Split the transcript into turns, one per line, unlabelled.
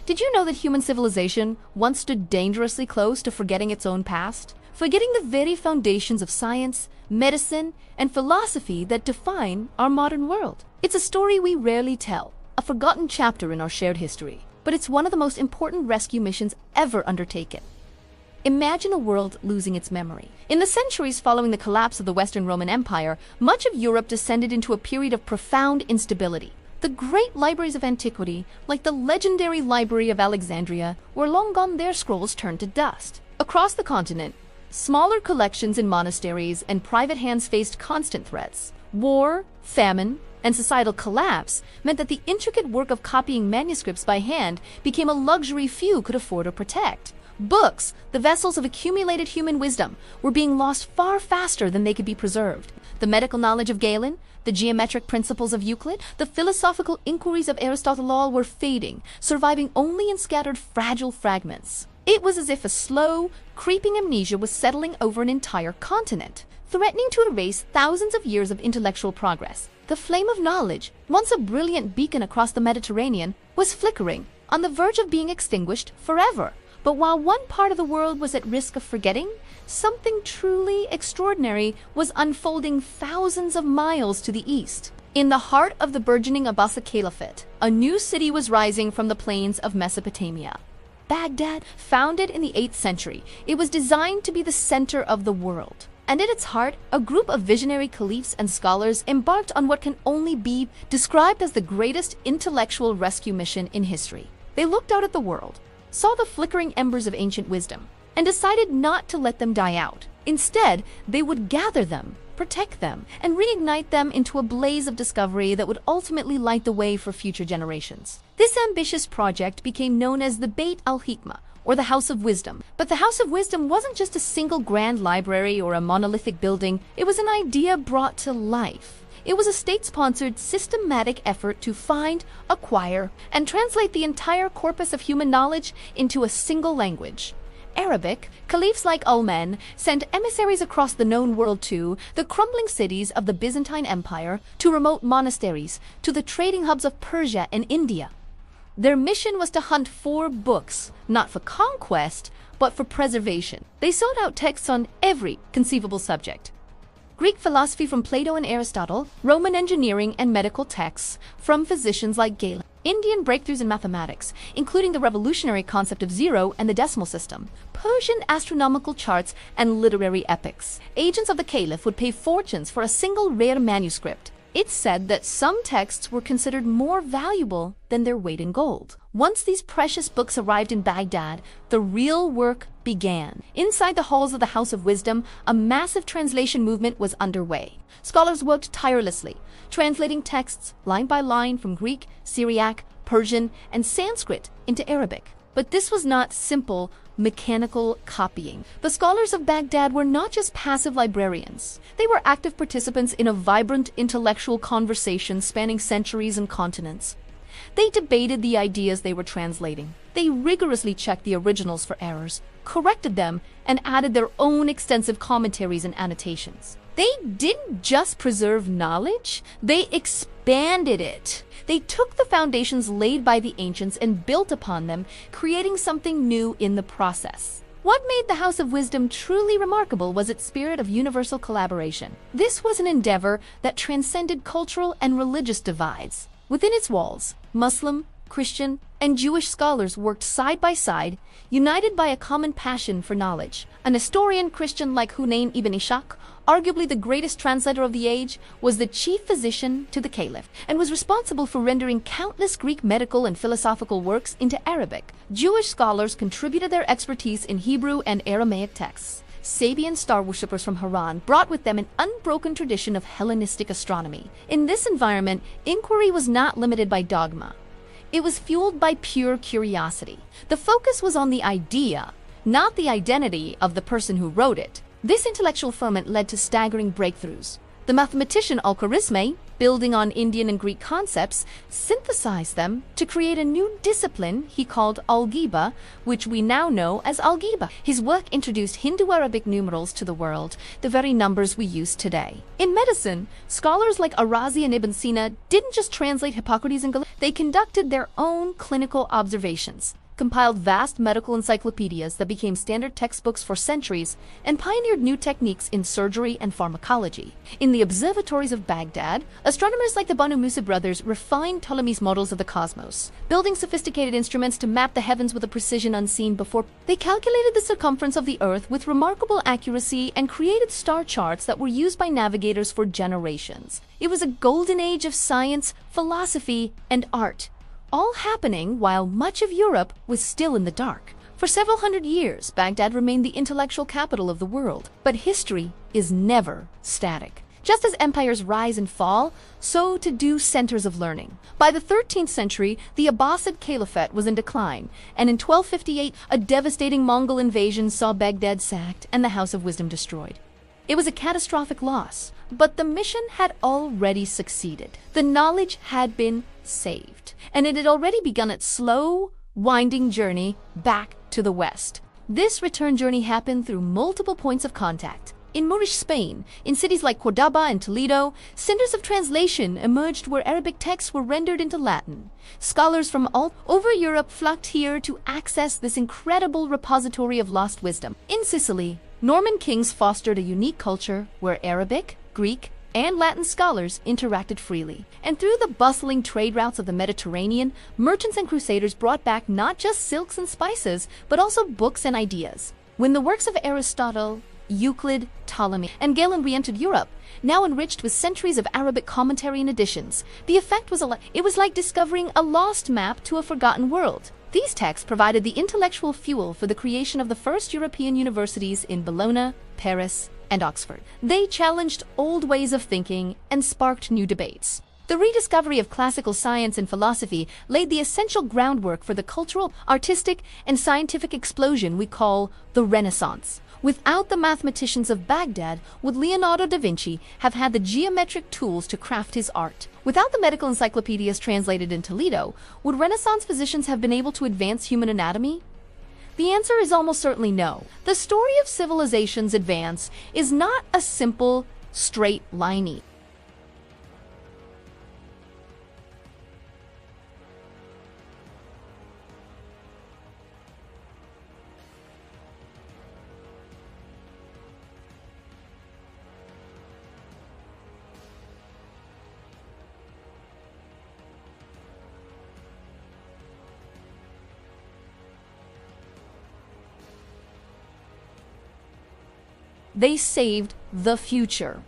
Did you know that human civilization once stood dangerously close to forgetting its own past? Forgetting the very foundations of science, medicine, and philosophy that define our modern world. It's a story we rarely tell, a forgotten chapter in our shared history, but it's one of the most important rescue missions ever undertaken. Imagine a world losing its memory. In the centuries following the collapse of the Western Roman Empire, much of Europe descended into a period of profound instability. The great libraries of antiquity, like the legendary Library of Alexandria, were long gone, their scrolls turned to dust. Across the continent, smaller collections in monasteries and private hands faced constant threats. War, famine, and societal collapse meant that the intricate work of copying manuscripts by hand became a luxury few could afford or protect. Books, the vessels of accumulated human wisdom, were being lost far faster than they could be preserved. The medical knowledge of Galen, the geometric principles of Euclid, the philosophical inquiries of Aristotle all were fading, surviving only in scattered fragile fragments. It was as if a slow, creeping amnesia was settling over an entire continent, threatening to erase thousands of years of intellectual progress. The flame of knowledge, once a brilliant beacon across the Mediterranean, was flickering, on the verge of being extinguished forever. But while one part of the world was at risk of forgetting, something truly extraordinary was unfolding thousands of miles to the east. In the heart of the burgeoning Abbasid Caliphate, a new city was rising from the plains of Mesopotamia. Baghdad, founded in the 8th century, it was designed to be the center of the world. And at its heart, a group of visionary caliphs and scholars embarked on what can only be described as the greatest intellectual rescue mission in history. They looked out at the world, saw the flickering embers of ancient wisdom, and decided not to let them die out. Instead, they would gather them, protect them, and reignite them into a blaze of discovery that would ultimately light the way for future generations. This ambitious project became known as the Beit al-Hikmah, or the House of Wisdom. But the House of Wisdom wasn't just a single grand library or a monolithic building. It was an idea brought to life. It was a state-sponsored, systematic effort to find, acquire, and translate the entire corpus of human knowledge into a single language. Arabic. Caliphs like Ulman sent emissaries across the known world to the crumbling cities of the Byzantine Empire, to remote monasteries, to the trading hubs of Persia and India. Their mission was to hunt for books, not for conquest, but for preservation. They sought out texts on every conceivable subject. Greek philosophy from Plato and Aristotle, Roman engineering and medical texts from physicians like Galen, Indian breakthroughs in mathematics, including the revolutionary concept of zero and the decimal system, Persian astronomical charts and literary epics. Agents of the Caliph would pay fortunes for a single rare manuscript. It's said that some texts were considered more valuable than their weight in gold. Once these precious books arrived in Baghdad, the real work began. Inside the halls of the House of Wisdom, a massive translation movement was underway. Scholars worked tirelessly, translating texts line by line from Greek, Syriac, Persian, and Sanskrit into Arabic. But this was not simple, mechanical copying. The scholars of Baghdad were not just passive librarians. They were active participants in a vibrant intellectual conversation spanning centuries and continents. They debated the ideas they were translating. They rigorously checked the originals for errors, corrected them, and added their own extensive commentaries and annotations. They didn't just preserve knowledge, they expanded it. They took the foundations laid by the ancients and built upon them, creating something new in the process. What made the House of Wisdom truly remarkable was its spirit of universal collaboration. This was an endeavor that transcended cultural and religious divides. Within its walls, Muslim, Christian, and Jewish scholars worked side by side, united by a common passion for knowledge. An historian Christian like Hunayn ibn Ishaq, arguably the greatest translator of the age, was the chief physician to the Caliph and was responsible for rendering countless Greek medical and philosophical works into Arabic. Jewish scholars contributed their expertise in Hebrew and Aramaic texts. Sabian star worshippers from Haran brought with them an unbroken tradition of Hellenistic astronomy. In this environment, inquiry was not limited by dogma. It was fueled by pure curiosity. The focus was on the idea, not the identity of the person who wrote it. This intellectual ferment led to staggering breakthroughs. The mathematician Al-Khwarizmi, building on Indian and Greek concepts, synthesized them to create a new discipline he called Algebra, which we now know as Algebra. His work introduced Hindu-Arabic numerals to the world, the very numbers we use today. In medicine, scholars like Arazi and Ibn Sina didn't just translate Hippocrates and Galileo, they conducted their own clinical observations, compiled vast medical encyclopedias that became standard textbooks for centuries, and pioneered new techniques in surgery and pharmacology. In the observatories of Baghdad, astronomers like the Banu Musa brothers refined Ptolemy's models of the cosmos, building sophisticated instruments to map the heavens with a precision unseen before. They calculated the circumference of the Earth with remarkable accuracy and created star charts that were used by navigators for generations. It was a golden age of science, philosophy, and art, all happening while much of Europe was still in the dark. For several hundred years, Baghdad remained the intellectual capital of the world. But history is never static. Just as empires rise and fall, so too do centers of learning. By the 13th century, the Abbasid Caliphate was in decline, and in 1258, a devastating Mongol invasion saw Baghdad sacked and the House of Wisdom destroyed. It was a catastrophic loss, but the mission had already succeeded. The knowledge had been saved, and it had already begun its slow, winding journey back to the West. This return journey happened through multiple points of contact. In Moorish Spain, in cities like Cordoba and Toledo, centers of translation emerged where Arabic texts were rendered into Latin. Scholars from all over Europe flocked here to access this incredible repository of lost wisdom. In Sicily, Norman kings fostered a unique culture where Arabic, Greek, and Latin scholars interacted freely. And through the bustling trade routes of the Mediterranean, merchants and crusaders brought back not just silks and spices, but also books and ideas. When the works of Aristotle, Euclid, Ptolemy, and Galen re-entered Europe, now enriched with centuries of Arabic commentary and additions, the effect was it was like discovering a lost map to a forgotten world. These texts provided the intellectual fuel for the creation of the first European universities in Bologna, Paris, and Oxford. They challenged old ways of thinking and sparked new debates. The rediscovery of classical science and philosophy laid the essential groundwork for the cultural, artistic, and scientific explosion we call the Renaissance. Without the mathematicians of Baghdad, would Leonardo da Vinci have had the geometric tools to craft his art? Without the medical encyclopedias translated in Toledo, would Renaissance physicians have been able to advance human anatomy? The answer is almost certainly no. The story of civilization's advance is not a simple, straight line. They saved the future.